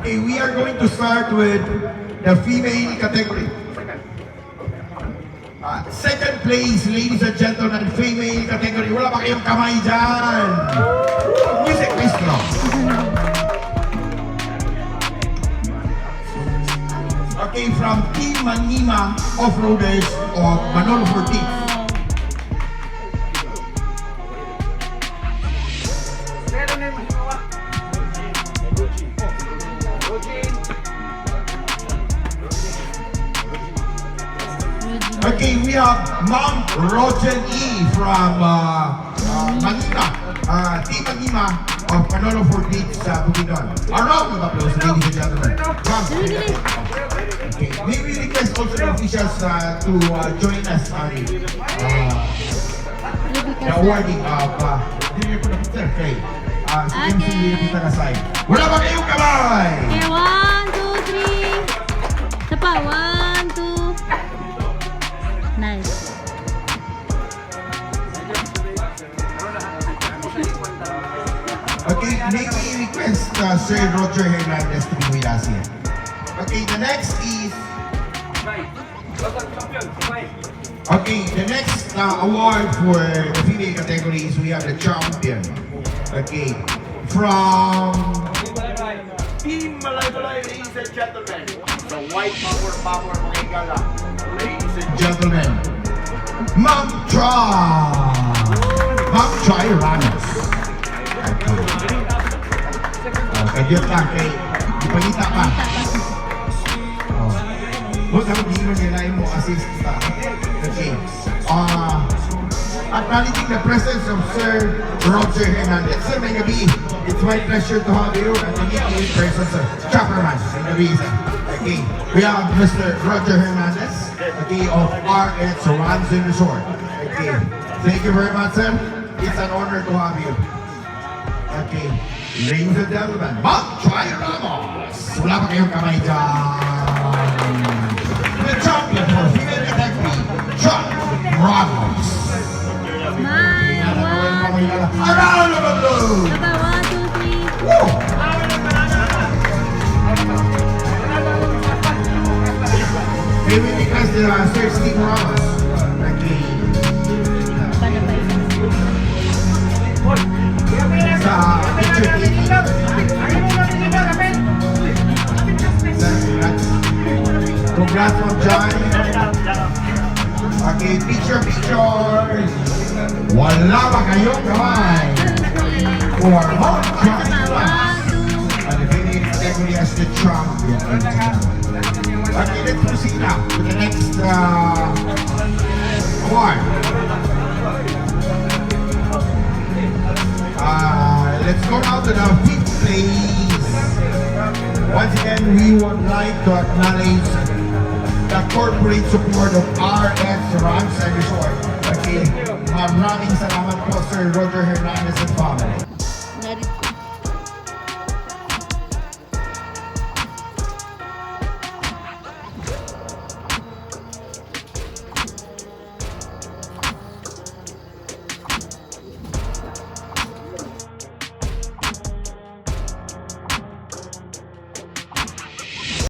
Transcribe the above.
Okay, we are going to start with the female category. Second place, ladies and gentlemen, female category. Wala ba kayong kamay dyan? Music, maestro. Okay, from Team Manima Off-Roaders of Manolo Fortis. Okay, we have Ma'am Rogen E. from Manila, Team Manima of Manolo Fortis sa Bukidnon. A round of applause, ladies and gentlemen. Okay, may we request also the officials to join us on the awarding of okay. Wala ba kayong kamay? Okay, 1, 2, 3. Isa pa, 1, 2. Nice. Okay, may we request Sir Roger Hernandez to be with us here. Okay, the next is... Okay, the next award for the female categories, we have the champion. Okay, from... Team Malay-Balay, ladies and gentlemen. The white power, mga igala. Ladies gentlemen, Ma'am Troy Ramos. Kagyot lang kay ipalita pa. Huwag ang hindi mo nila mo assist sa okay. Acknowledging the presence of Sir Roger Hernandez. Sir, may gabi. It's my pleasure to have you and to meet you in person, sir. Chaperman, may gabi, sir. Okay, we have Mr. Roger Hernandez, okay, of RX Ransom Resort. Okay, thank you very much, sir. It's an honor to have you. Okay, ladies and gentlemen, Ma'am Troy Ramos. Wala pa kayong kamay dyan. The champion for female category, Troy Ramos. My one. A round of applause! Number 1, 2, 3. Woo! May we request Sir Steve Ramos. Okay. Sa picture taking. Congrats on John. Okay, picture. Wala ba kayong kamay? For Ma'am Troy Ramos. And the winning category as the champion. Okay, let's proceed now to the next award. Let's go now to the 5th place. Once again, we would like to acknowledge the corporate support of RX Ransom Resort. Okay, maraming salamat po